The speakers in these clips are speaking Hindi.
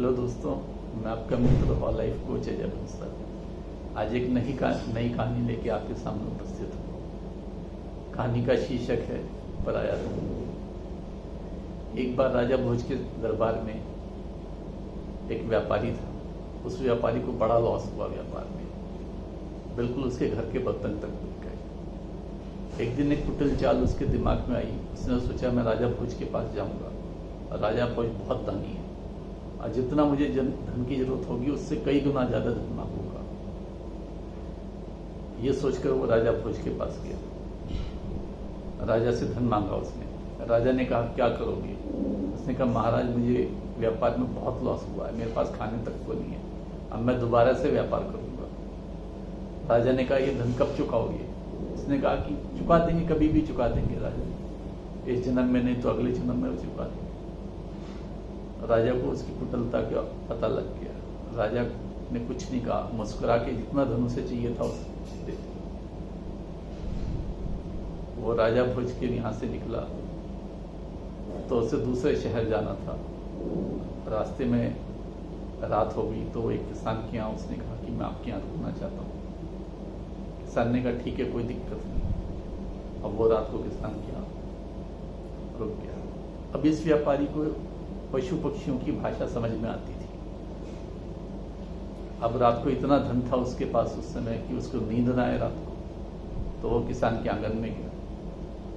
हेलो दोस्तों, मैं आपका मित्र और लाइफ कोच अजय बंसल। आज एक नई कहानी लेके आपके सामने उपस्थित हूँ। कहानी का शीर्षक है पराया धन। एक बार राजा भोज के दरबार में एक व्यापारी था। उस व्यापारी को बड़ा लॉस हुआ व्यापार में, बिल्कुल उसके घर के बर्तन तक बिक गए। एक दिन एक कुटिल चाल उसके दिमाग में आई। उसने सोचा मैं राजा भोज के पास जाऊंगा। राजा भोज बहुत दानी है और जितना मुझे धन की जरूरत होगी उससे कई गुना ज्यादा धन मांगूंगा। ये सोचकर वो राजा भोज के पास गया। राजा से धन मांगा उसने। राजा ने कहा क्या करोगे? उसने कहा महाराज मुझे व्यापार में बहुत लॉस हुआ है, मेरे पास खाने तक को नहीं है, अब मैं दोबारा से व्यापार करूंगा। राजा ने कहा ये धन कब चुकाओगे? उसने कहा कि चुका देंगे, कभी भी चुका देंगे राजा, इस जन्म में नहीं तो अगले जन्म में चुका देंगे। राजा को उसकी कुटिलता का पता लग गया। राजा ने कुछ नहीं कहा, मुस्कुरा के जितना धन उसे चाहिए था उसे दे दिया। वो राजा भोज के यहाँ से निकला तो उसे दूसरे शहर जाना था। रास्ते में रात हो गई तो वो एक किसान के यहाँ उसने कहा कि मैं आपके यहाँ रुकना चाहता हूँ। किसान ने कहा ठीक है, कोई दिक्कत नहीं। अब वो रात को किसान के यहाँ रुक गया। अब इस व्यापारी को पशु पक्षियों की भाषा समझ में आती थी। अब रात को इतना धन था उसके पास उस समय कि उसको नींद ना आए रात को, तो वो किसान के आंगन में गया।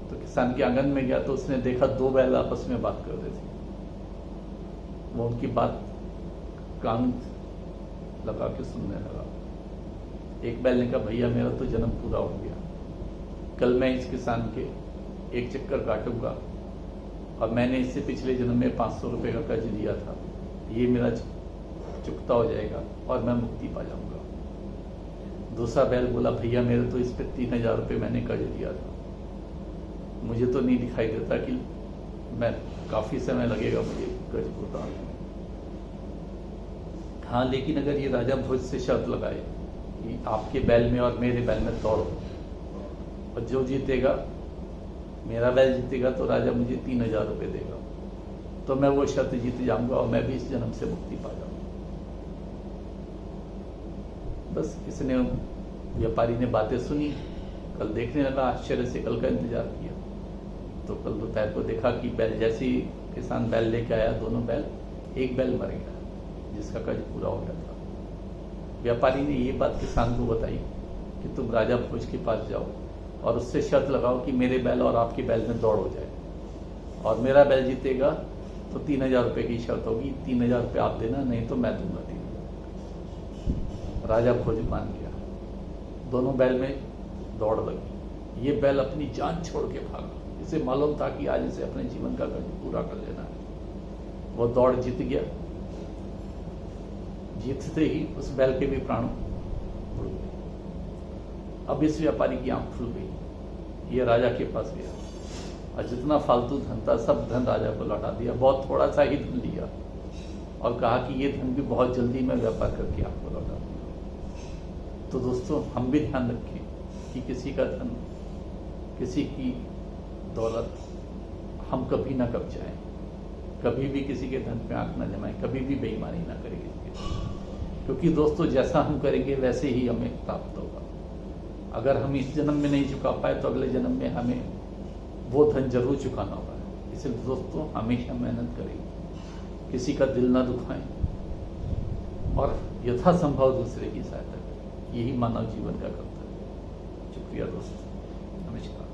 तो किसान के आंगन में गया तो उसने देखा दो बैल आपस में बात कर रहे थे। वो उनकी बात कान लगा के सुनने लगा। एक बैल ने कहा भैया मेरा तो जन्म पूरा हो गया, कल मैं इस किसान के एक चक्कर काटूंगा और मैंने इससे पिछले जन्म में 500 रुपये का कर्ज दिया था, ये मेरा चुकता हो जाएगा और मैं मुक्ति पा जाऊंगा। दूसरा बैल बोला भैया मेरे तो इस पे 3000 रुपये मैंने कर्ज दिया था, मुझे तो नहीं दिखाई देता कि मैं काफी समय लगेगा मुझे कर्ज को उतारने में। हाँ, लेकिन अगर ये राजा भोज से शर्त लगाए कि आपके बैल में और मेरे बैल में दौड़ो और जो जीतेगा, मेरा बैल जीतेगा तो राजा मुझे 3000 रुपये देगा, तो मैं वो शर्त जीत जाऊंगा और मैं भी इस जन्म से मुक्ति पा जाऊंगा। बस इसने व्यापारी ने बातें सुनी, कल देखने लगा, आश्चर्य से कल का इंतजार किया। तो कल दोपहर को देखा कि बैल जैसे ही किसान बैल लेके आया, दोनों बैल, एक बैल मर गया जिसका कर्ज पूरा हो गया था। व्यापारी ने ये बात किसान को बताई कि तुम राजा भोज के पास जाओ और उससे शर्त लगाओ कि मेरे बैल और आपके बैल में दौड़ हो जाए और मेरा बैल जीतेगा तो 3000 रुपये की शर्त होगी, 3000 रुपये आप देना, नहीं तो मैं दूंगा 3000। राजा भोज मान गया। दोनों बैल में दौड़ लगी। ये बैल अपनी जान छोड़ के भागा। इसे मालूम था कि आज इसे अपने जीवन का कर्ज पूरा कर लेना है। वो दौड़ जीत गया। जीतते ही उस बैल के भी प्राण उड़ गए। अब इस व्यापारी की आंख खुल गई। ये राजा के पास गया और जितना फालतू धन था सब धन राजा को लौटा दिया। बहुत थोड़ा सा ही धन लिया और कहा कि ये धन भी बहुत जल्दी मैं व्यापार करके आपको लौटा दूंगा। तो दोस्तों, हम भी ध्यान रखें कि किसी का धन, किसी की दौलत हम कभी ना कब्जाएं, कभी भी किसी के धन पे आंख ना जमाएं, कभी भी बेईमानी ना करें किसी के। क्योंकि दोस्तों, जैसा हम करेंगे वैसे ही हमें प्राप्त होगा। अगर हम इस जन्म में नहीं चुका पाए तो अगले जन्म में हमें वो धन जरूर चुकाना होगा। इसलिए दोस्तों, हमेशा मेहनत करें, किसी का दिल ना दुखाएं और यथासंभव दूसरे की सहायता करें। यही मानव जीवन का कर्तव्य है। शुक्रिया दोस्तों, नमस्कार।